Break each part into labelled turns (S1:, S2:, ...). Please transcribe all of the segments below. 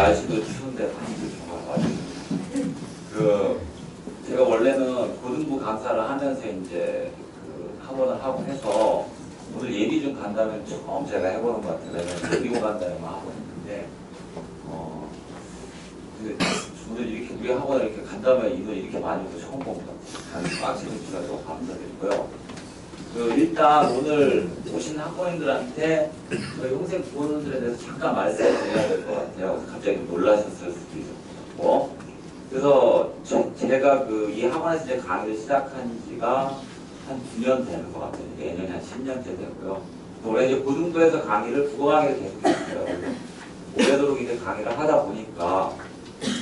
S1: 날씨도 추운데 많이들 정말 와주세요. 제가 원래는 고등부 강사를 하면서 이제 학원을 하고 해서 오늘 예비 좀 간다면 처음 제가 해보는 것 같아요. 왜냐면 예비고 간다면 하고 있는데, 오늘 이렇게 우리 학원에 이렇게 간다면 인원 이렇게 많이 오고 처음 본 것 같아요. 빡치는 시간 너무 감사드리고요. 일단 오늘 오신 학부모님들한테 저희 홍생 부모님들에 대해서 잠깐 말씀드려야 될 것 같아요. 갑자기 놀라셨을 수도 있고. 그래서 제가 이 학원에서 이제 강의를 시작한 지가 한 9년 되는 것 같아요. 내년에 한 10년째 되고요. 올해 이제 고등부에서 강의를 국어 강의를 계속 했어요. 오래도록 이제 강의를 하다 보니까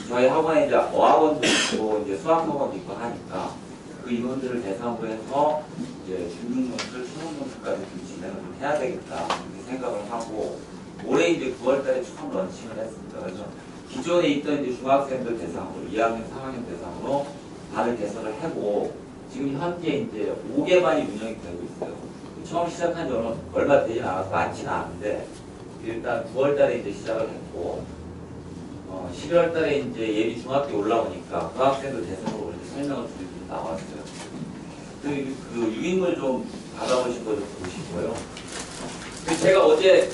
S1: 저희 학원에 이제 어학원도 있고 이제 수학학원도 있고 하니까 그 인원들을 대상으로 해서 이제 중등논술, 수능논술까지 좀 진행을 좀 해야 되겠다 이렇게 생각을 하고 올해 이제 9월달에 처음 런칭을 했습니다. 그래서 기존에 있던 이제 중학생들 대상으로 2학년, 3학년 대상으로 반을 개설을 하고 지금 현재 이제 5개 반이 운영이 되고 있어요. 처음 시작한 지 얼마 되지 않아서 많지는 않은데 일단 9월달에 이제 시작을 했고 11월달에 이제 예비 중학교 올라오니까 그 학생들 대상으로 이제 설명을 드리고 나왔어요. 그 유인물 좀 받아보신 거 좀 보시고요. 제가 어제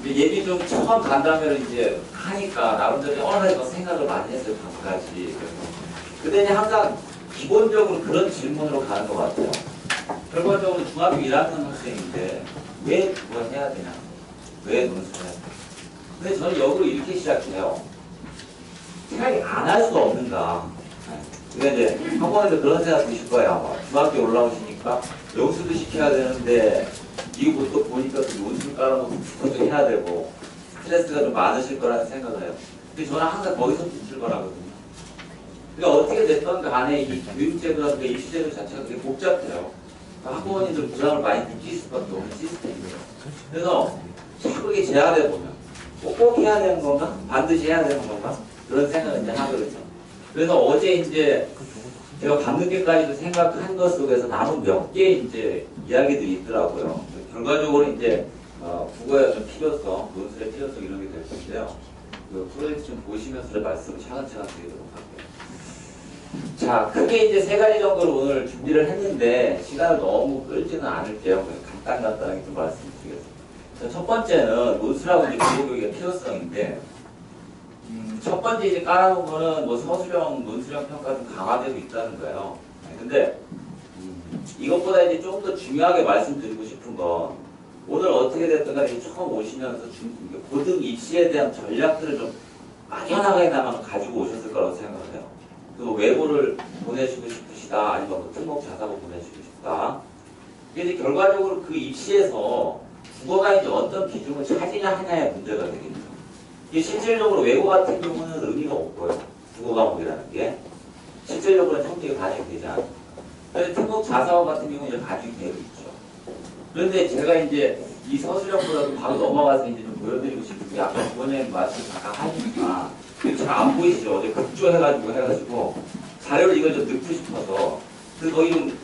S1: 예비 좀 처음 간다면 이제 하니까 나름대로 여러 가지 생각을 많이 했어요. 다섯 가지. 근데 항상 기본적으로 그런 질문으로 가는 것 같아요. 결과적으로 중학교 1학년 학생인데 왜 그걸 해야 되냐? 왜 논술을 해야 되냐? 근데 저는 역으로 이렇게 시작해요. 차라리 안 할 수 없는가? 그러니까 이제 학원에서 그런 생각 드실 거예요. 아마. 중학교 올라오시니까 영수도 시켜야 되는데 이거 또 보니까 또 논술 깔아놓고 그것도 해야 되고 스트레스가 좀 많으실 거라는 생각을 해요. 근데 저는 항상 거기서 출발하거든요. 그러니까 어떻게 됐던 간에 이 교육제도라든가 입시제도 자체가 되게 복잡해요. 학부모님들 부담을 많이 느끼실 수밖에 없는 시스템이에요. 그래서 자꾸 이게 제한해 보면 꼭 해야 되는 건가? 반드시 해야 되는 건가? 그런 생각을 이제 하거든요. 그래서 어제 이제 제가 밤늦게까지도 생각한 것 속에서 남은 몇 개 이제 이야기들이 있더라고요. 결과적으로 이제 국어의 어떤 필요성, 논술의 필요성 이런 게 될 텐데요. 그 프로젝트 좀 보시면서 말씀을 차근차근 드리도록 할게요. 자, 크게 이제 세 가지 정도로 오늘 준비를 했는데 시간을 너무 끌지는 않을게요. 간단하게 좀 말씀드리겠습니다. 자, 첫 번째는 논술하고 이제 국어교육의 필요성인데 첫 번째 이제 깔아놓은 거는 뭐 서술형, 논술형 평가 좀 강화되고 있다는 거예요. 근데 이것보다 이제 좀 더 중요하게 말씀드리고 싶은 건 오늘 어떻게 됐든 간에 처음 오시면서 고등 입시에 대한 전략들을 좀 막연하게나마 가지고 오셨을 거라고 생각을 해요. 그 외고를 보내시고 싶으시다, 아니면 뭐 특목 자사고 보내시고 싶다. 이게 이제 결과적으로 그 입시에서 국어가 이제 어떤 비중을 차지냐 하냐의 문제가 되겠죠. 이게 실질적으로 외고 같은 경우는 의미가 없고요. 국어 과목이라는 게 실질적으로는 성적이 반영이 되지 않아요. 그런데 특목 자사고 같은 경우는 이제 반영이 되고 있죠. 그런데 제가 이제 이 서술형보다도 바로 넘어가서 이제 좀 보여드리고 싶은 게 아까 부모님 말씀 잠깐 하시니까 잘 안 보이시죠? 어제 급조해가지고 자료를 이걸 좀 넣고 싶어서 그래서 거기 좀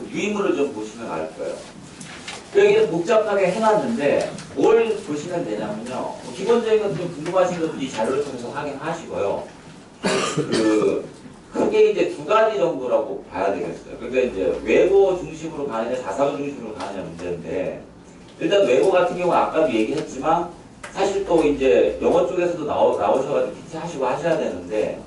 S1: 유인물을 좀 보시면 알 거예요. 여기 복잡하게 해놨는데 뭘 보시면 되냐면요. 기본적인 것도 좀 궁금하신 것도 이 자료를 통해서 확인하시고요. 크게 이제 두 가지 정도라고 봐야 되겠어요. 그러니까 이제 외고 중심으로 가느냐 자사고 중심으로 가느냐 문제인데 일단 외고 같은 경우는 아까도 얘기했지만 사실 또 이제 영어 쪽에서도 나오셔가지고 PT 하시고 하셔야 되는데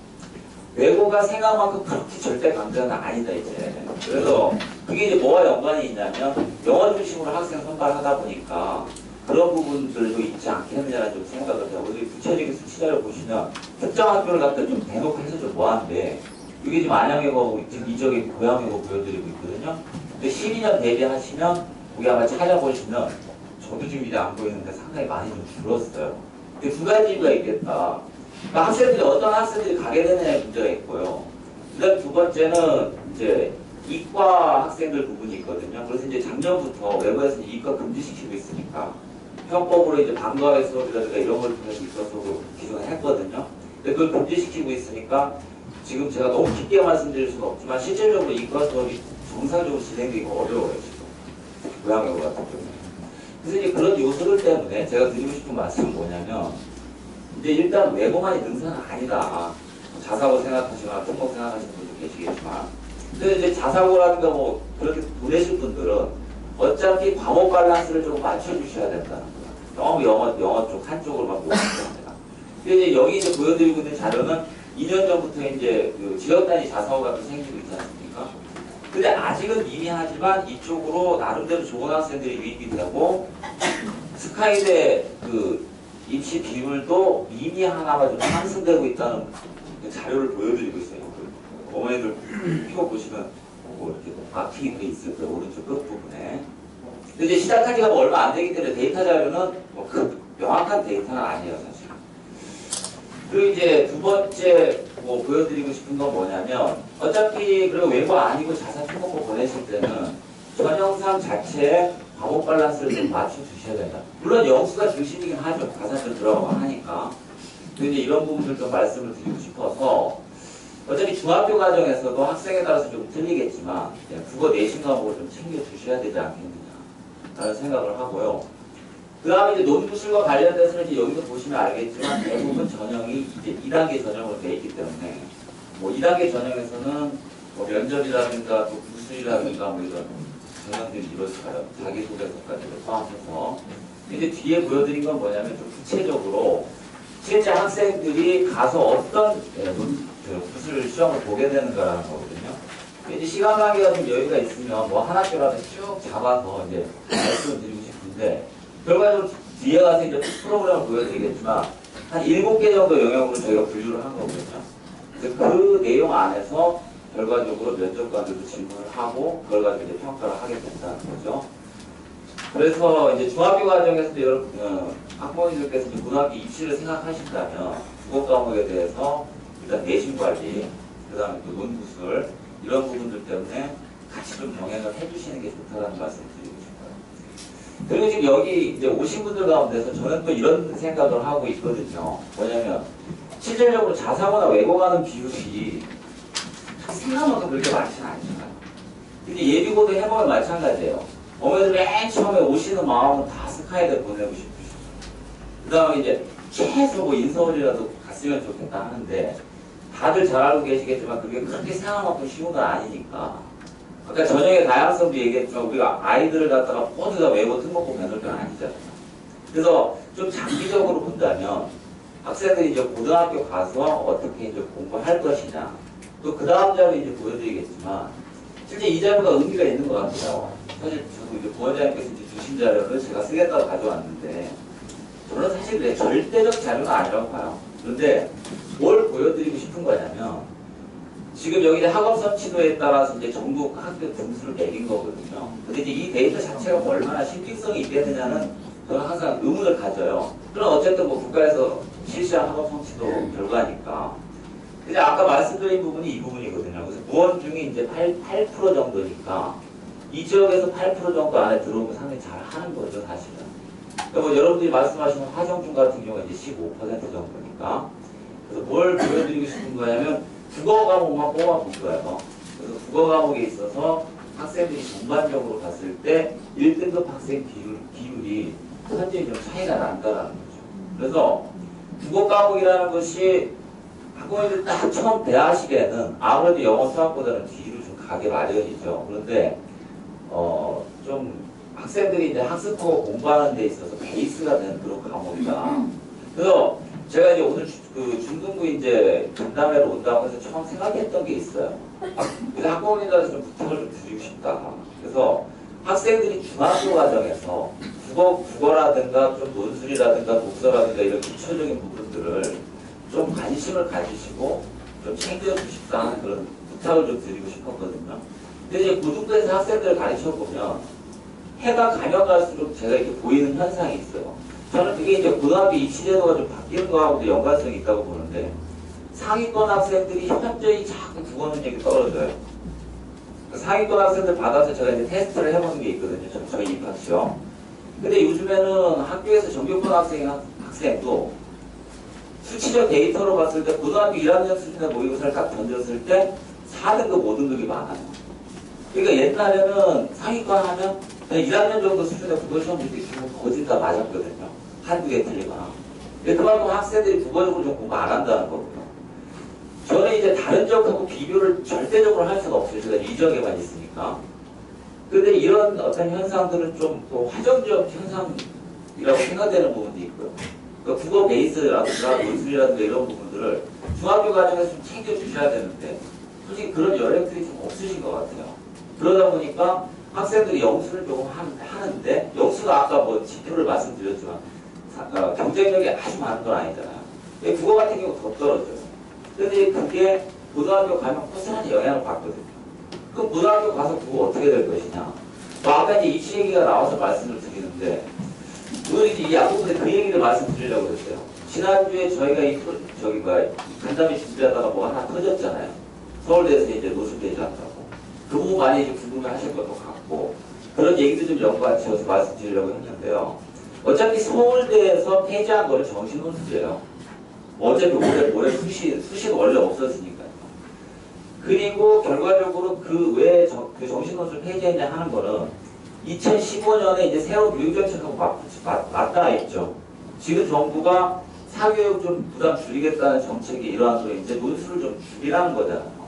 S1: 외고가 생각만큼 그렇게 절대 강자는 아니다 이제. 그래서 그게 이제 뭐와 연관이 있냐면 영어 중심으로 학생 선발하다 보니까 그런 부분들도 있지 않겠느냐라는 좀 생각을 해요. 우리 구체적인 수치자를 보시면 특정 학교를 갖다 좀 대놓고 해서 좀 뭐한데 이게 지금 안양외고 지금 이쪽에 고양외고 보여드리고 있거든요. 근데 12년 대비하시면 거기 아마 찾아보시면 저도 지금 이제 안 보이는데 상당히 많이 좀 줄었어요. 근데 두 가지 이유가 있겠다. 그러니까 학생들이 어떤 학생들이 가게 되느냐의 문제가 있고요. 그다음 두 번째는 이제 이과 학생들 부분이 있거든요. 그래서 이제 작년부터 외부에서 이과 금지시키고 있으니까 형법으로 이제 방과후 수업이라든가 이런 걸 통해서 이과 수업을 기존에 했거든요. 근데 그걸 금지시키고 있으니까 지금 제가 너무 깊게 말씀드릴 수는 없지만 실질적으로 이과 수업이 정상적으로 진행되기가 어려워요 지금. 고양외고 같은 경우는. 그래서 이제 그런 요소들 때문에 제가 드리고 싶은 말씀은 뭐냐면 근데 일단 외고만이 능사는 아니다. 자사고 생각하시거나 특목 생각하시는 분도 계시겠지만. 근데 이제 자사고라든가 뭐 그렇게 보내실 분들은 어차피 과목 밸런스를 좀 맞춰주셔야 된다는 거야. 너무 영어 쪽 한쪽으로만 모시면 됩니다. 근데 이제 여기 이제 보여드리고 있는 자료는 2년 전부터 이제 그 지역단위 자사고가 또 생기고 있지 않습니까? 근데 아직은 미미하지만 이쪽으로 나름대로 좋은 학생들이 유입이 되고 스카이대 그 입시 비율도 미미하나마 좀 상승되고 있다는 그 자료를 보여드리고 있어요. 그 어머니들 이거 보시면 뭐 이렇게 마킹이 돼 있을 거예요. 오른쪽 끝부분에. 근데 이제 시작한 지가 뭐 얼마 안 되기 때문에 데이터 자료는 뭐 그 명확한 데이터는 아니에요, 사실. 그리고 이제 두 번째 뭐 보여드리고 싶은 건 뭐냐면 어차피 그리고 외고 아니고 자사 특목고 보내실 때는 전형상 자체에 과목 밸런스를 좀 맞춰주셔야 된다. 물론 영수가 중심이긴 하죠. 가산점 들어가고 하니까. 근데 이제 이런 부분들 좀 말씀을 드리고 싶어서 어차피 중학교 과정에서도 학생에 따라서 좀 틀리겠지만 국어 내신 과목을 좀 챙겨주셔야 되지 않겠느냐라는 생각을 하고요. 그 다음에 이제 논부술과 관련돼서는 이제 여기서 보시면 알겠지만 대부분 전형이 이제 2단계 전형으로 되어 있기 때문에 뭐 2단계 전형에서는 뭐 면접이라든가 또 부술이라든가 뭐 이런 전형들이 이루어져요. 자기소개서까지 포함해서. 이제 뒤에 보여드린 건 뭐냐면 좀 구체적으로 실제 학생들이 가서 어떤 부술 시험을 보게 되는가라는 거거든요. 이제 시간 관계가 좀 여유가 있으면 뭐 한 학교라도 쭉 잡아서 이제 말씀을 드리고 싶은데 결과적으로 뒤에 가서 이제 프로그램을 보여드리겠지만 한 7개 정도 영역으로 저희가 분류를 한 거거든요. 그 내용 안에서 결과적으로 면접관들도 질문을 하고 그걸 가지고 이제 평가를 하게 된다는 거죠. 그래서 이제 중학교 과정에서도 여러분 학부모님들께서 이제 고등학교 입시를 생각하신다면 국어 과목에 대해서 일단 내신 관리, 그 다음에 또 논부술 이런 부분들 때문에 같이 좀 병행을 해주시는 게 좋다는 말씀을 드리고 싶어요. 그리고 지금 여기 이제 오신 분들 가운데서 저는 또 이런 생각을 하고 있거든요. 뭐냐면 실질적으로 자사고나 외고 가는 비율이 생각만큼 그렇게 많지는 않잖아요. 근데 예비고도 해보면 마찬가지예요. 어머니들 맨 처음에 오시는 마음은 다 스카이대 보내고 싶으시죠. 그 다음에 이제 최소 뭐 인서울이라도 갔으면 좋겠다 하는데 다들 잘 알고 계시겠지만 그게 그렇게 생각만큼 쉬운 건 아니니까. 아까 전형의 다양성도 얘기했지만 우리가 아이들을 갖다가 모두 다 외고 특목고 배울 건 아니잖아요. 그래서 좀 장기적으로 본다면 학생들이 이제 고등학교 가서 어떻게 이제 공부할 것이냐. 또 그 다음 자료 이제 보여드리겠지만 실제 이 자료가 의미가 있는 것 같아요. 사실 저도 이제 부원장님께서 이제 주신 자료를 제가 쓰겠다고 가져왔는데 저는 사실 그래 절대적 자료는 아니라고 봐요. 그런데 뭘 보여드리고 싶은 거냐면 지금 여기 학업 선취도에 따라서 이제 전국 학교 등수를 매긴 거거든요. 근데 이제 이 데이터 자체가 뭐 얼마나 신빙성이 있겠느냐는 저는 항상 의문을 가져요. 그럼 어쨌든 뭐 국가에서 실시한 학업 성취도 결과니까. 근데 아까 말씀드린 부분이 이 부분이거든요. 그래서 무원 중에 이제 8% 정도니까 이 지역에서 8% 정도 안에 들어오면 상당히 잘 하는 거죠, 사실은. 그러니까 뭐 여러분들이 말씀하시는 화정중 같은 경우는 이제 15% 정도니까. 그래서 뭘 보여드리고 싶은 거냐면 국어 과목만 뽑아본 거예요. 그래서 국어 과목에 있어서 학생들이 전반적으로 봤을 때 1등급 학생 비율이 현재 좀 차이가 난다라는 거죠. 그래서 국어 과목이라는 것이 학부모님들 딱 처음 대하시기에는 아무래도 영어 수학보다는 뒤로 좀 가게 마련이죠. 그런데 좀 학생들이 이제 학습하고 공부하는 데 있어서 베이스가 되는 그런 과목이다. 그래서 제가 이제 오늘 그 중등부 이제 간담회로 온다고 해서 처음 생각했던 게 있어요. 그래서 학부모님들한테 좀 부탁을 좀 드리고 싶다. 그래서 학생들이 중학교 과정에서 국어라든가 좀 논술이라든가 독서라든가 이런 기초적인 부분들을 좀 관심을 가지시고 좀 챙겨주십사 하는 그런 부탁을 좀 드리고 싶었거든요. 근데 이제 고등부에서 학생들을 가르쳐 보면 해가 가면 갈수록 제가 이렇게 보이는 현상이 있어요. 저는 그게 이제 고등학교 입시제도가 좀 바뀌는 거하고도 연관성이 있다고 보는데 상위권 학생들이 현저히 자꾸 국어 능력이 떨어져요. 상위권 학생들 받아서 제가 이제 테스트를 해보는 게 있거든요. 저희 입학시험. 근데 요즘에는 학교에서 전교권 학생도 수치적 데이터로 봤을 때 고등학교 1학년 수준의 모의고사를 딱 던졌을 때 4등급, 5등급이 많아요. 그러니까 옛날에는 상위권 하면 그냥 1학년 정도 수준의 국어시험 볼 때 기본 거진 다 맞았거든요. 한두 개 틀리거나. 그만큼 학생들이 국어적으로 좀 공부 안 한다는 거고요. 저는 이제 다른 지역하고 비교를 절대적으로 할 수가 없어요. 제가 이 지역에만 있으니까. 근데 이런 어떤 현상들은 좀 또 화정적 현상이라고 생각되는 부분도 있고요. 그러니까 국어 베이스라든가 논술이라든가 이런 부분들을 중학교 과정에서 좀 챙겨주셔야 되는데 솔직히 그런 여력들이 좀 없으신 것 같아요. 그러다 보니까 학생들이 영수를 조금 하는데 영수가 아까 뭐 지표를 말씀드렸지만 경쟁력이 아주 많은 건 아니잖아요. 국어 같은 경우 더 떨어져요. 근데 그게 고등학교 가면 고스란히 영향을 받거든요. 그럼 고등학교 가서 국어 어떻게 될 것이냐. 뭐 아까 이제 입시 얘기가 나와서 말씀을 드리는데 오늘 이제 이 앞부분에 그 얘기를 말씀드리려고 그랬어요. 지난주에 저희가 간담회 준비하다가 뭐 하나 터졌잖아요. 서울대에서 이제 노출되지 않다고. 그 부분 많이 이제 궁금해 하실 것도 같고, 그런 얘기도 좀 연관지어서 말씀드리려고 했는데요. 어차피 서울대에서 폐지한 거는 정신논술이에요. 어차피 올해 수시가 원래 없었으니까요. 그리고 결과적으로 그 왜 그 정신논술 폐지했냐 하는 거는 2015년에 이제 새로운 교육정책하고 맞닿아 있죠. 지금 정부가 사교육 좀 부담 줄이겠다는 정책이 일어난 거에 이제 논술을 좀 줄이라는 거잖아요.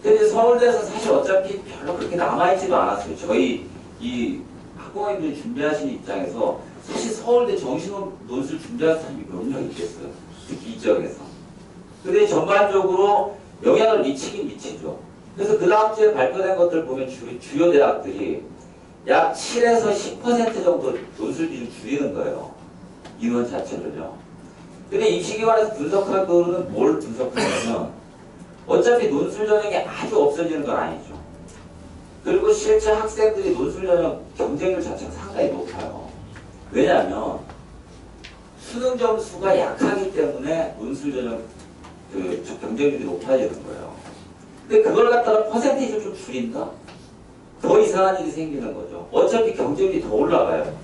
S1: 근데 서울대에서 사실 어차피 별로 그렇게 남아있지도 않았어요. 저희 이 학부모님들이 준비하시는 입장에서 사실 서울대 정신논술 준비하는 사람이 몇 명 있겠어요. 특히 이 지역에서. 근데 전반적으로 영향을 미치긴 미치죠. 그래서 그 다음 주에 발표된 것들 보면 주요 대학들이 약 7에서 10% 정도 논술 비중 줄이는 거예요. 인원 자체를요. 근데 입시기관에서 분석할 거는 뭘 분석하냐면 어차피 논술 전형이 아주 없어지는 건 아니죠. 그리고 실제 학생들이 논술 전형 경쟁률 자체가 상당히 높아요. 왜냐하면 수능 점수가 약하기 때문에 논술 전형 경쟁률이 높아지는 거예요. 근데 그걸 갖다가 퍼센테이지를 좀 줄인다? 더 이상한 일이 생기는 거죠. 어차피 경쟁률이 더 올라가요.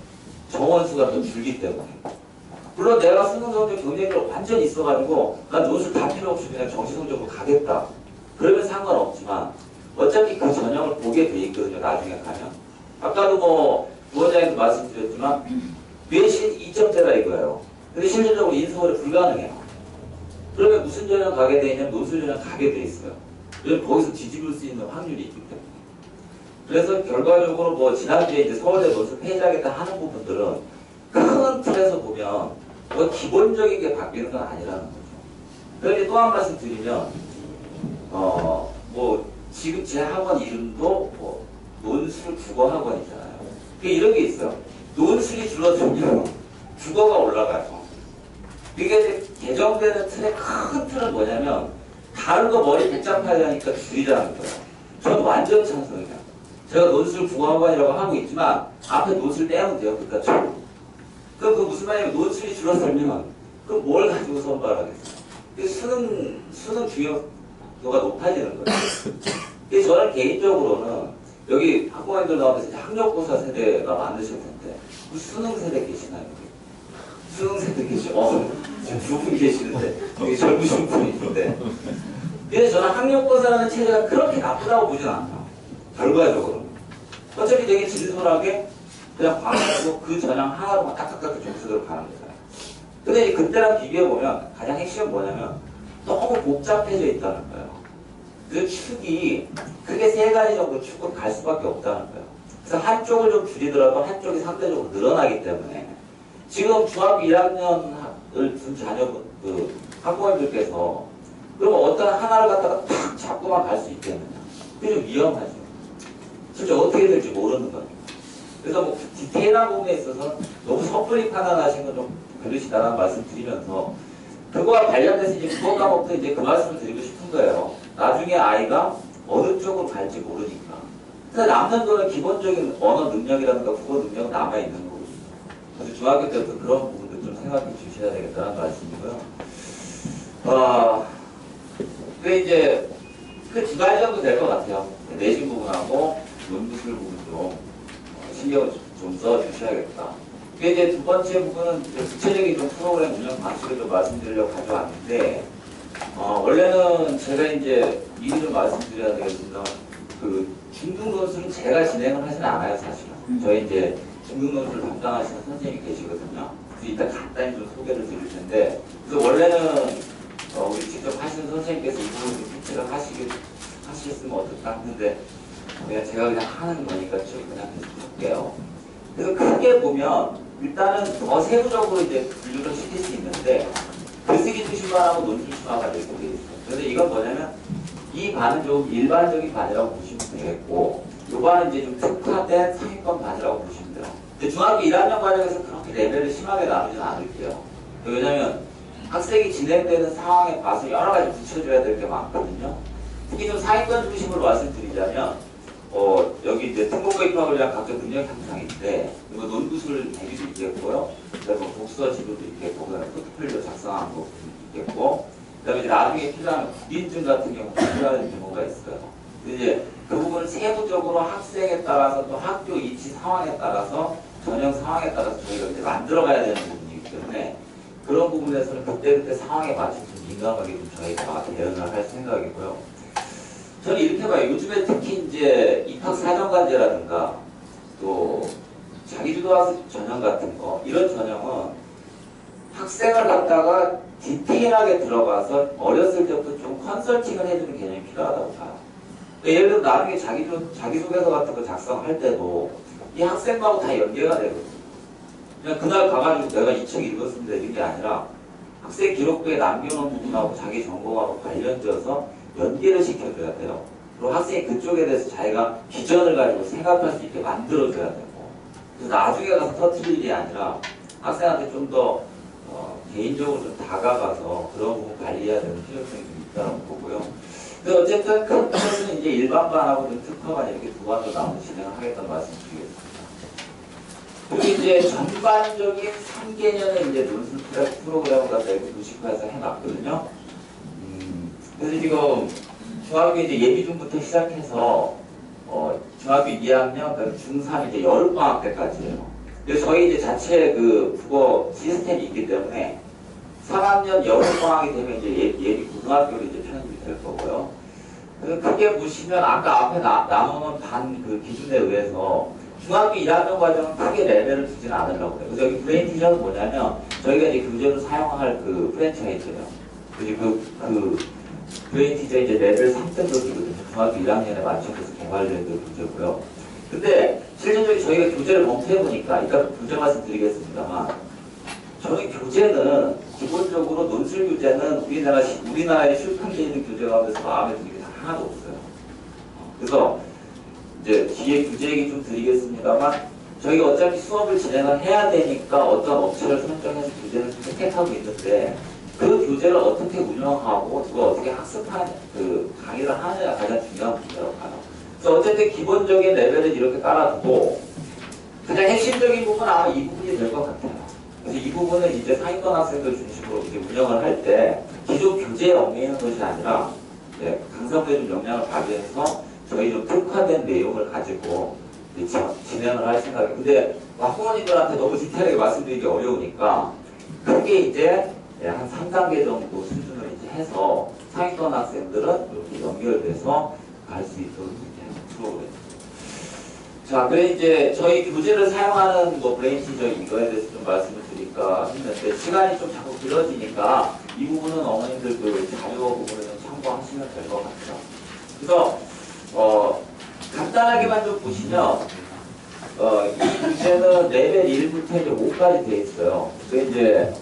S1: 정원수가 더 줄기 때문에. 물론 내가 수능 성적 경쟁률이 완전히 있어가지고 난 논술 다 필요 없이 그냥 정시성적으로 가겠다. 그러면 상관없지만 어차피 그 전형을 보게 돼 있거든요. 나중에 가면. 아까도 뭐 부원장님도 말씀드렸지만 외신 2점대라 이거예요. 근데 실질적으로 인서울이 불가능해요. 그러면 무슨 전형 가게 돼 있냐면 논술 전형 가게 돼 있어요. 왜냐면 거기서 뒤집을 수 있는 확률이 있기 때문에. 그래서 결과적으로 뭐 지난주에 이제 서울대 논술 폐지하겠다 하는 부분들은 큰 틀에서 보면 뭐 기본적인 게 바뀌는 건 아니라는 거죠. 그런데 또 한 말씀 드리면 뭐 지금 제 학원 이름도 뭐 논술 국어 학원이잖아요. 이런 게 있어요. 논술이 줄어들면 국어가 올라가요. 이게 이제 개정되는 틀의 큰 틀은 뭐냐면 다른 거 머리 복잡하게 하니까 줄이자는 거예요. 저는 완전 찬성이에요. 제가 논술 국어학원이라고 하고 있지만 앞에 논술 빼면 돼요. 그러니까 그럼 그 무슨 말이냐면 논술이 줄어들면 그럼 뭘 가지고 선발하겠어요? 수능 중요도가 높아지는 거예요. 그래서 저는 개인적으로는 여기 학부모님들 나오면서 학력고사 세대가 많으실 텐데 수능 세대 계시나요? 수능 세대 계시죠? 지금 두 분 계시는데 여기 젊으신 분이 있는데 그래서 저는 학력고사라는 체제가 그렇게 나쁘다고 보진 않아요. 결과적으로 어차피 되게 진솔하게 그냥 봐가지고 그 전형 하나로만 딱딱딱 점수대로 가는 거잖아요. 근데 이제 그때랑 비교해보면 가장 핵심은 뭐냐면 너무 복잡해져 있다는 거예요. 그 축이 크게 세 가지 정도 축으로 갈 수밖에 없다는 거예요. 그래서 한쪽을 좀 줄이더라도 한쪽이 상대적으로 늘어나기 때문에 지금 중학교 1학년을 둔 자녀분, 학부모님들께서 그러면 어떤 하나를 갖다가 탁 잡고만 갈 수 있겠느냐. 그게 좀 위험하죠. 실제 어떻게 될지 모르는 거예요. 그래서 뭐 디테일한 부분에 있어서 너무 섣불리 판단하신 건 좀 그러시다라는 말씀 드리면서 그거와 관련돼서 이제 국어 과목도 이제 그 말씀을 드리고 싶은 거예요. 나중에 아이가 어느 쪽으로 갈지 모르니까. 그래서 남는 거는 기본적인 언어 능력이라든가 국어 능력은 남아있는 거거든요. 그래서 중학교 때부터 그런 부분들 좀 생각해 주셔야 되겠다는 말씀이고요. 그 이제 그 두 가지 정도 될 것 같아요. 내신 부분하고 논술 부분도 신경을 좀 써주셔야겠다. 그게 이제 두 번째 부분은 구체적인 좀 프로그램 운영 방식을 좀 말씀드리려고 가져왔는데, 원래는 제가 이제 미리 좀 말씀드려야 되겠습니다. 그 중등 논술은 제가 진행을 하진 않아요, 사실은. 저희 이제 중등논술을 담당하시는 선생님이 계시거든요. 그래서 이따 간단히 좀 소개를 드릴 텐데, 그래서 원래는 우리 직접 하시는 선생님께서 이 부분 좀 피치를 하시겠으면 어떨까 했는데, 그냥 제가 그냥 하는 거니까 좀 그냥 할게요. 그래서 크게 보면 일단은 더 세부적으로 이제 분류를 시킬 수 있는데, 글쓰기 투심반하고 논술심화가 이렇게 되어 있어요. 그래서 이건 뭐냐면 이 반은 좀 일반적인 반이라고 보시면 되겠고, 이 반은 이제 좀 특화된 상위권 반이라고 보시면 돼요. 근데 중학교 1학년 과정에서 그렇게 레벨을 심하게 나누지는 않을게요. 왜냐면 학생이 진행되는 상황에 봐서 여러 가지 붙여줘야 될 게 많거든요. 특히 좀 상위권 중심으로 말씀드리자면, 여기 이제 특목고 입학을 위한 각종 능력 향상인데, 이거 논구술 대비도 있겠고요. 그다음에 독서 지도도 있겠고, 그다음에 포트폴리오 작성하는 것도 있겠고, 그다음에 이제 나중에 필요한 국인증 같은 경우 필요한 경우가 있어요. 근데 이제 그 부분을 세부적으로 학생에 따라서 또 학교 위치 상황에 따라서 전형 상황에 따라서 저희가 이제 만들어가야 되는 부분이기 때문에 그런 부분에서는 그때그때 상황에 맞춰서 민감하게 좀 저희가 대응을 할 생각이고요. 저는 이렇게 봐요. 요즘에 특히 이제 입학 사정관제라든가 또 자기주도학습 전형 같은 거, 이런 전형은 학생을 갖다가 디테일하게 들어가서 어렸을 때부터 좀 컨설팅을 해주는 개념이 필요하다고 봐요. 예를 들어 나중에 자기소개서 같은 거 작성할 때도 이 학생하고 다 연계가 되거든요. 그냥 그날 가가지고 내가 이 책 읽었습니다 이런 게 아니라 학생 기록부에 남겨놓은 부분하고 자기 전공하고 관련되어서 연계를 시켜줘야 돼요. 그리고 학생이 그쪽에 대해서 자기가 비전을 가지고 생각할 수 있게 만들어줘야 되고, 그래서 나중에 가서 터트릴 일이 아니라 학생한테 좀 더 개인적으로 좀 다가가서 그런 부분 관리해야 되는 필요성이 좀 있다고 보고요. 근데 어쨌든 큰 틀은 이제 일반반하고 좀 특화반 이렇게 두 반도 나눠서 진행을 하겠다는 말씀 드리겠습니다. 그리고 이제 전반적인 3개년의 이제 논술 프로그램을 갖다 이렇게 도식화해서 해놨거든요. 그래서 지금 중학교 이제 예비중부터 시작해서 중학교 2학년, 그다음에 중3 이제 여름방학 때까지예요. 그래서 저희 이제 자체 그 국어 시스템이 있기 때문에 3학년 여름방학이 되면 이제 예비 고등학교로 이제 편입이 될 거고요. 그래서 크게 보시면 아까 앞에 나오는 반 그 기준에 의해서 중학교 1학년 과정은 크게 레벨을 두지는 않으려고 해요. 그래서 여기 브레인티저는 뭐냐면 저희가 이제 교재로 사용할 그 프랜차이즈예요. 그리고 그 브레인티저 이제 레벨 3등급이거든요. 중학교 1학년에 맞춰서 개발된 그 교재고요. 근데 실질적으로 저희가 교재를 검토해보니까 이따 교재 말씀드리겠습니다만, 저희 교재는 기본적으로 논술 교재는 우리나라에 출판되어 있는 교재 가운데서 마음에 드는 게 하나도 없어요. 그래서 이제 뒤에 교재 얘기 좀 드리겠습니다만, 저희가 어차피 수업을 진행을 해야 되니까 어떤 업체를 선정해서 교재를 채택하고 있는데, 그 교재를 어떻게 운영하고 그걸 어떻게 학습하는 그 강의를 하느냐가 가장 중요한 문제라고 봐요. 그래서 어쨌든 기본적인 레벨은 이렇게 깔아두고 가장 핵심적인 부분은 아마 이 부분이 될 것 같아요. 그래서 이 부분은 이제 상위권 학생들 중심으로 이제 운영을 할 때 기존 교재에 얽매이는 것이 아니라 강사부에 좀 영향을 발휘해서 저희 좀 특화된 내용을 가지고 진행을 할 생각이에요. 근데 학부모님들한테 너무 디테일하게 말씀드리기 어려우니까 크게 이제 한 3단계 정도 수준으로 이제 해서 상위권 학생들은 이렇게 연결돼서 갈 수 있도록 프로그램. 자, 그래 이제 저희 교재를 사용하는 뭐 브레인티저 이거에 대해서 좀 말씀을 드릴까 했는데 시간이 좀 자꾸 길어지니까 이 부분은 어머님들 그 자료 부분을 좀 참고하시면 될 것 같아요. 그래서 간단하게만 좀 보시면 이 교재는 레벨 1부터 이제 5까지 되어 있어요. 그래서 이제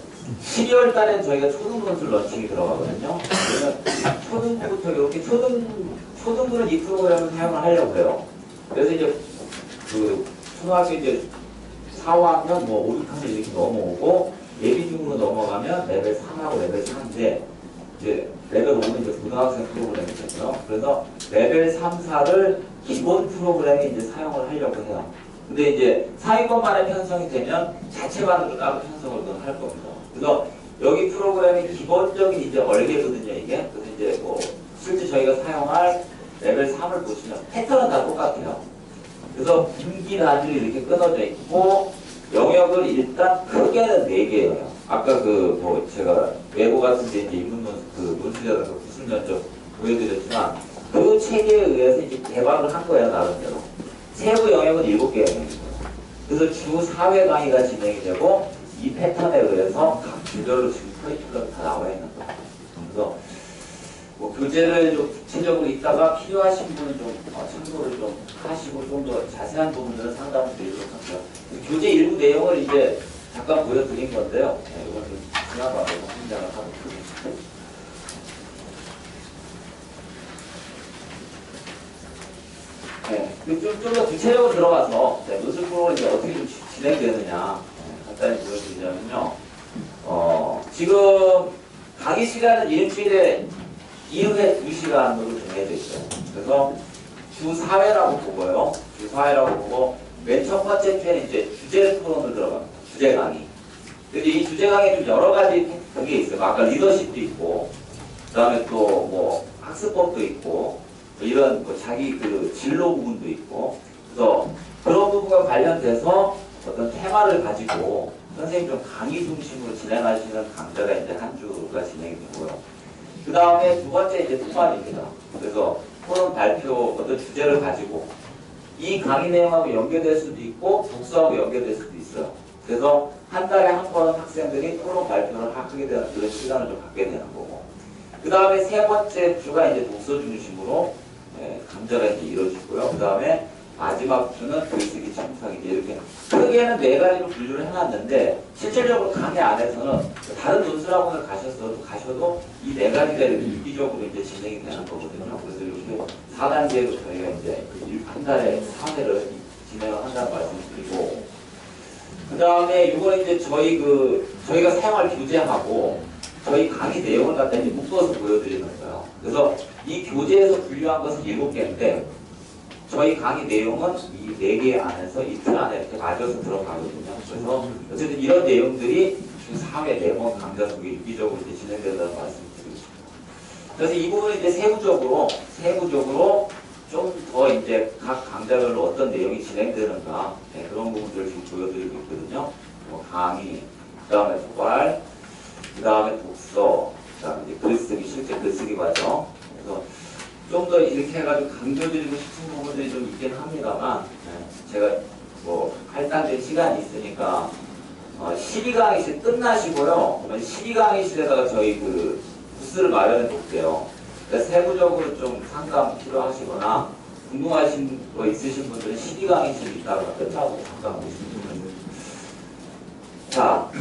S1: 12월 달에 저희가 초등논술 런칭이 들어가거든요. 그러면 초등부부터 이렇게 초등부는 이 프로그램을 사용을 하려고 해요. 그래서 이제 그 초등학교 이제 4, 5학년, 뭐 5, 6학년 이렇게 넘어오고 예비중으로 넘어가면 레벨 3하고 레벨 4인데 이제 레벨 5는 이제 고등학생 프로그램이 되고요. 그래서 레벨 3, 4를 기본 프로그램에 이제 사용을 하려고 해요. 근데 이제 상위권반에 편성이 되면 자체반으로 따로 편성을 할 겁니다. 그래서 여기 프로그램이 기본적인 이제 얼개거든요, 이게. 그래서 이제 뭐 실제 저희가 사용할 레벨 3을 보시면 패턴은 다 똑같아요. 그래서 분기 단위로 이렇게 끊어져 있고 영역을 일단 크게는 4개예요. 아까 그 뭐 제가 외고 같은 데 이제 논술이라든가 구술 면접 보여드렸지만 그 체계에 의해서 이제 개발을 한 거예요, 나름대로. 세부 영역은 7개 영역이고요. 그래서 주 4회 강의가 진행이 되고 이 패턴에 의해서 각 주별로 지금 커리큘럼이 다 나와 있는 거예요. 그래서 뭐 교재를 좀 구체적으로 있다가 필요하신 분은 좀 참고를 좀 하시고 좀 더 자세한 부분들은 상담을 드리도록 할게요. 교재 일부 내용을 이제 잠깐 보여드린 건데요. 이건 좀 지나가고 확인장을 하도록 하겠습니다. 네, 좀 더 구체적으로 들어가서 노출 프로그램이 이제 어떻게 좀 진행되느냐 간단히 보여드리자면요. 지금 강의 시간은 일주일에 2회 2시간으로 정해져 있어요. 그래서 주 4회라고 보고요. 주 4회라고 보고 맨 첫 번째 주에는 이제 주제 토론을 들어갑니다. 주제 강의. 근데 이 주제 강의 좀 여러 가지 그게 있어요. 아까 리더십도 있고, 그 다음에 또 뭐 학습법도 있고, 이런 뭐 자기 그 진로 부분도 있고, 그래서 그런 부분과 관련돼서 어떤 테마를 가지고 선생님 좀 강의 중심으로 진행하시는 강좌가 이제 한 주가 진행이 되고요. 그 다음에 두 번째 이제 토론입니다. 그래서 토론 발표 어떤 주제를 가지고 이 강의 내용하고 연계될 수도 있고 독서하고 연계될 수도 있어요. 그래서 한 달에 한 번은 학생들이 토론 발표를 하게 되는 그런 시간을 좀 갖게 되는 거고. 그 다음에 세 번째 주가 이제 독서 중심으로 강좌가 이제 이루어지고요. 그 다음에 마지막 주는 글쓰기 참석이지 이렇게 크게는 네 가지로 분류를 해놨는데 실질적으로 강의 안에서는 다른 논술학원을 가셔도 이 네 가지가 이렇게 유기적으로 이제 진행이 되는 거거든요. 그래서 이렇게 4단계로 저희가 이제 한 달에 4회를 진행을 한다는 말씀을 드리고 그 다음에 이거는 이제 저희가 사용할 교재하고 저희 강의 내용을 갖다 이제 묶어서 보여드리는 거예요. 그래서 이 교재에서 분류한 것은 7개인데 저희 강의 내용은 이 4개 안에서 이틀 안에 이렇게 맞아서 들어가거든요. 그래서 어쨌든 이런 내용들이 주 4회 4번 강좌 속에 유기적으로 이제 진행된다는 말씀을 드리고 싶습니다. 그래서 이 부분은 이제 세부적으로 좀 더 이제 각 강좌별로 어떤 내용이 진행되는가 그런 부분들을 지금 보여드리고 있거든요. 강의, 그 다음에 토발, 그 다음에 독서, 그 다음에 이제 글쓰기, 실제 글쓰기 과정. 그래서 좀 더 이렇게 해가지고 강조드리고 싶은 부분들이 좀 있긴 합니다만 제가 뭐 할당된 시간이 있으니까 12강의실 끝나시고요. 그러면 12강의실에다가 저희 그 부스를 마련해 볼게요. 그러니까 세부적으로 좀 상담 필요하시거나 궁금하신 거 있으신 분들은 12강의실 있다가 끝나고 상담 보시면 됩니다. 자,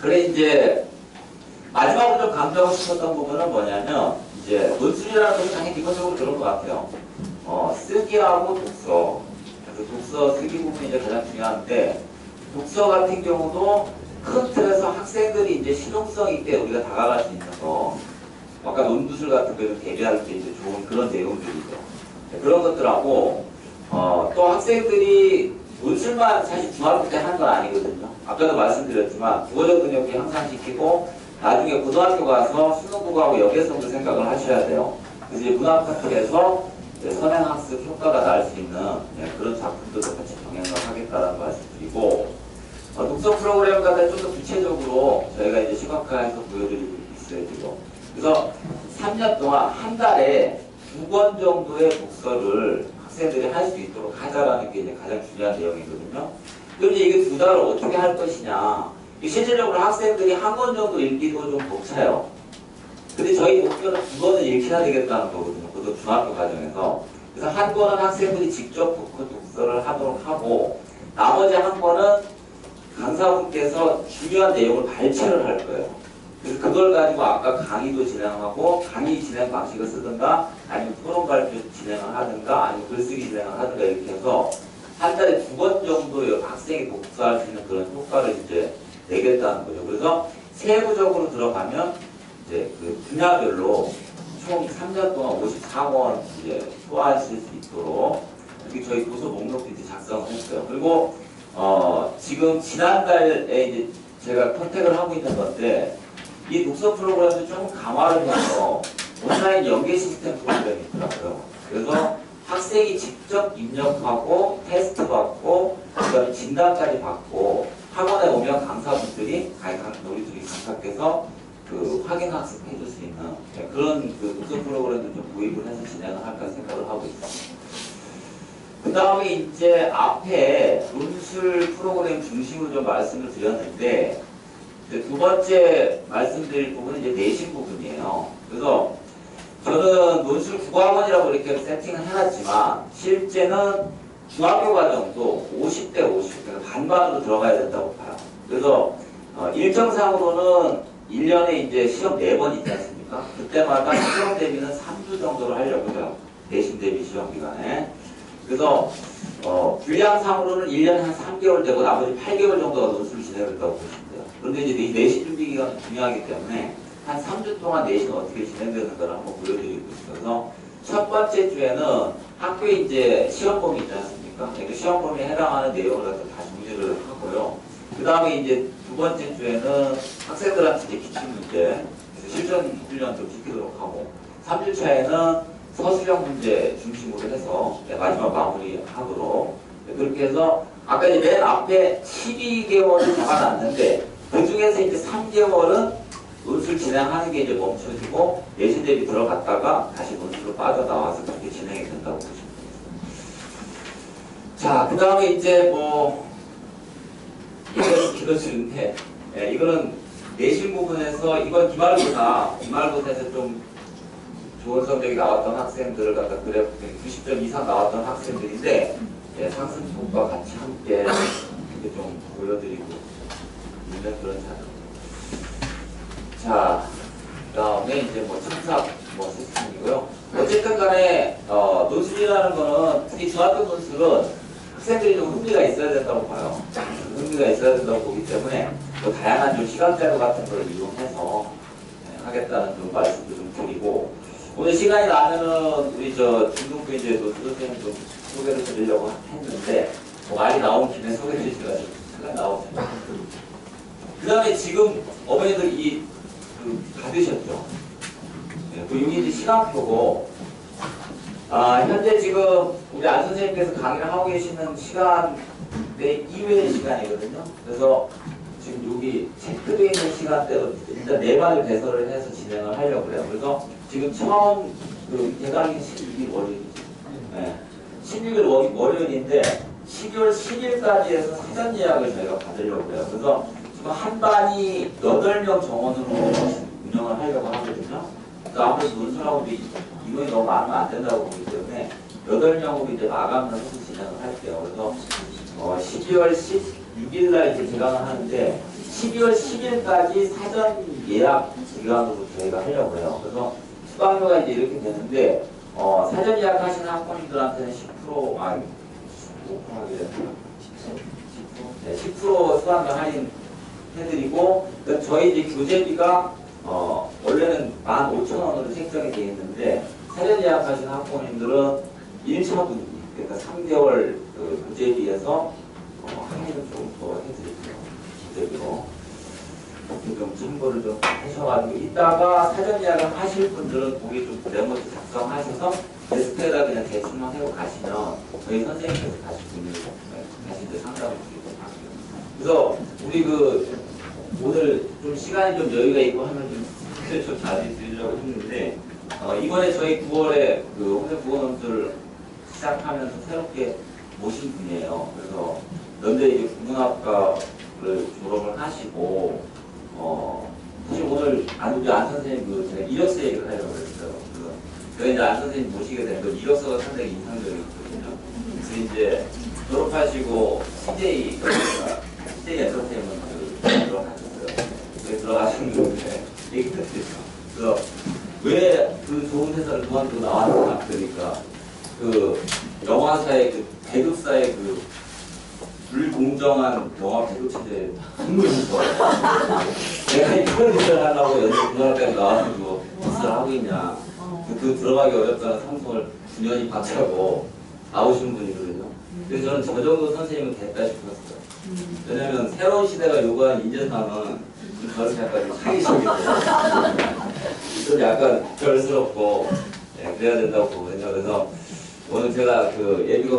S1: 그래 이제 마지막으로 좀 강조하고 싶었던 부분은 뭐냐면 이제 논술이라는 것은 당연히 기본적으로 그런 것 같아요. 쓰기하고 독서. 그래서 독서 쓰기 부분이 이제 가장 중요한데 독서 같은 경우도 큰 틀에서 학생들이 이제 실용성 있게 우리가 다가갈 수 있는 거. 아까 논두술 같은 거 대비할 때 이제 좋은 그런 내용들이죠. 그런 것들하고 또 학생들이 논술만 사실 중학교 때 하는 건 아니거든요. 아까도 말씀드렸지만 국어적 능력이 향상시키고 나중에 고등학교 가서 수능국어하고 연계성도 생각을 하셔야 돼요. 그래서 이제 문학학교에서 선행학습 효과가 날 수 있는 그런 작품들도 같이 병행을 하겠다라는 말씀드리고 독서 프로그램 같은 좀 더 구체적으로 저희가 이제 시각화해서 보여드리고 있어야 되고 그래서 3년 동안 한 달에 2권 정도의 독서를 학생들이 할 수 있도록 하자라는 게 이제 가장 중요한 내용이거든요. 그럼 이제 이게 2달을 어떻게 할 것이냐. 실질적으로 학생들이 한 권 정도 읽기도 좀 벅차요. 근데 저희 목표는 2권을 읽혀야 되겠다는 거거든요. 그것도 중학교 과정에서. 그래서 한 권은 학생들이 직접 독서를 하도록 하고 나머지 한 권은 강사분께서 중요한 내용을 발췌를 할 거예요. 그래서 그걸 가지고 아까 강의도 진행하고 강의 진행 방식을 쓰든가 아니면 토론 발표 진행을 하든가 아니면 글쓰기 진행을 하든가 이렇게 해서 한 달에 2권 정도 학생이 독서할 수 있는 그런 효과를 이제 내겠다는 거죠. 그래서 세부적으로 들어가면 이제 그 분야별로 총 3년 동안 54권 이제 소화하실 수 있도록 이렇게 저희 도서 목록도 이제 작성을 했어요. 그리고 지금 지난달에 이제 제가 컨택을 하고 있는 건데 이 독서 프로그램도 좀 강화를 해서 온라인 연계 시스템 프로그램이 있더라고요. 그래서 학생이 직접 입력하고 테스트 받고 그다음에 진단까지 받고 학원에 오면 강사분들이 우리 둘이 강사께서 그 확인 학습해 줄 수 있는 그런 그 독서 프로그램도 좀 도입을 해서 진행을 할까 생각을 하고 있습니다. 그 다음에 이제 앞에 논술 프로그램 중심으로 좀 말씀을 드렸는데, 이제 두 번째 말씀드릴 부분은 이제 내신 부분이에요. 그래서 저는 논술 국어학원이라고 이렇게 세팅을 해놨지만, 실제는 중학교 과정도 50대 50, 그러니까 반반으로 들어가야 된다고 봐요. 그래서 일정상으로는 1년에 이제 시험 4번 있지 않습니까? 그때마다 시험 대비는 3주 정도로 하려고요. 내신 대비 시험 기간에. 그래서 분량상으로는 1년에 한 3개월 되고 나머지 8개월 정도가 논술을 진행한다고 보시면 돼요. 그런데 이제 내신 준비 기간이 중요하기 때문에 한 3주 동안 내신 어떻게 진행되는가를 한번 보여드리고 있어서 첫 번째 주에는 학교에 이제 시험범위 있지 않습니까? 그러니까 시험범위에 해당하는 내용을 갖다 다 정리를 하고요. 그 다음에 이제 두 번째 주에는 학생들한테 이제 기출문제, 실전 훈련도 시키도록 하고, 3주차에는 서술형 문제 중심으로 해서 마지막 마무리하도록, 그렇게 해서 아까 이제 맨 앞에 12개월을 잡아놨는데 그 중에서 이제 3개월은 논술 진행하는 게 이제 멈춰지고 내신 대비 들어갔다가 다시 논술로 빠져나와서 그렇게 진행이 된다고 보시면 되겠습니다. 자, 그 다음에 이제 뭐 이건 길어지는데, 이거는 내신 부분에서 이건 기말고사에서 좀 좋은 성적이 나왔던 학생들을 갖다 그래 90점 이상 나왔던 학생들인데, 상승폭과 같이 함께 이렇게 좀 보여드리고 있는 그런 자료. 자, 그 다음에 이제 뭐 첨삭 시스템이고요. 어쨌든 간에 논술이라는 거는 특히 중학교 논술은 학생들이 좀 흥미가 있어야 된다고 봐요. 흥미가 있어야 된다고 보기 때문에 뭐 다양한 좀 시간자료 같은 걸 이용해서 하겠다는 좀 말씀도 좀 드리고, 오늘 시간이 나면은 우리 중등부 이제 논술 선생님 좀 소개를 드리려고 했는데 말이 나온 김에 소개해 주시기가 잠깐 나오잖아요. 그 다음에 지금 어머니들 받으셨죠? 여기 이제 시간표고, 현재 지금 우리 안 선생님께서 강의를 하고 계시는 시간 내 이외의 시간이거든요. 그래서 지금 여기 체크되어 있는 시간대로 일단 4반을 배설을 해서 진행을 하려고 해요. 그래서 지금 처음 개강이 12일 월요일이죠. 12일 월요일인데 12월 10일까지 해서 사전 예약을 저희가 받으려고 해요. 그래서 지금 한 반이 8명 정원으로 운영을 하려고 하거든요. 그래서 아무래도 논술하고 인원이 너무 많으면 안 된다고 보기 때문에 8명으로 이제 마감을 해서 진행을 할게요. 그래서 12월 16일 날 이제 개강을 하는데 12월 10일까지 사전 예약 기간으로 저희가 하려고 해요. 그래서 수강료가 이제 이렇게 되는데 사전 예약하시는 학부모님들한테는 10% 하게 됩니다. 10% 수강료 할인 해드리고, 저희 이제 교재비가 원래는 15,000원으로 책정이 되어 있는데 사전 예약하시는 학부모님들은 1차분기, 그러니까 3개월 그 교재비에서 할인을 좀 더 해드릴게요. 교재비로. 좀 참고를 좀 하셔가지고 이따가 사전 예약을 하실 분들은 거기 좀 메모를 작성하셔서 데스크에다 그냥 대충만 해고 가시면 저희 선생님께서 다시 이제 상담을 드리고 하고요. 그래서 우리 오늘 좀 시간이 좀 여유가 있고 하면 좀 자세히 드리려고 했는데, 이번에 저희 9월에 홍대 국어논술 시작하면서 새롭게 모신 분이에요. 그래서 연대 이제 국문학과를 졸업을 하시고, 사실 오늘 안 선생님 제가 이력서 얘기를 하려고 했어요. 저희 이제 안 선생님 모시게 된 건 이력서가 상당히 인상적이거든요. 그래서 이제 졸업하시고 CJ 엔터테인먼트 들어가셨어요. 들어가셨는데 얘기 듣겠죠. 그래서 왜 그 좋은 회사를 그만두고 나왔나 그러니까 영화사의 배급사의 불공정한 영화 배급 체제 정말 무서워요. 내가 이런 일을 하려고 연예고등학교에 나와가지고 짓을 하고 있냐. 들어가기 어렵다는 상성을 9년이 박차고 나오시는 분이거든요. 그래서 저는 저 정도 선생님은 됐다 싶었어요. 왜냐면 새로운 시대가 요구하는 인재상은 저렇게 약간 좀 사기적이고 좀 약간 별스럽고 그래야 된다고 보거든요. 그래서 오늘 제가 예비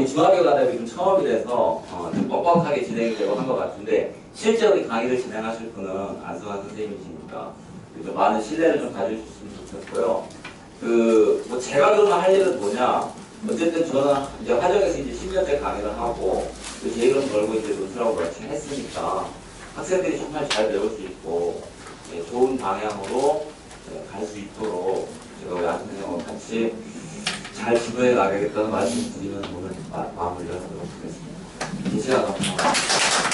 S1: 중학교 간담회 좀 처음이라서 좀 뻑뻑하게 진행이 되고 한 것 같은데, 실제로 이 강의를 진행하실 분은 안승환 선생님이시니까 좀 많은 신뢰를 좀 가져주셨으면 좋겠고요. 제가 그러면 할 일은 뭐냐? 어쨌든 저는 이제 화정에서 이제 10년째 강의를 하고 제 이름 걸고 이제 노트라고 같이 했으니까 학생들이 정말 잘 배울 수 있고 좋은 방향으로 갈 수 있도록 제가 우리 아는 선생님과 같이 잘 지도해 나가겠다는 말씀 드리면 오늘 마무리를 하도록 하겠습니다. 이 시간 감사합니다.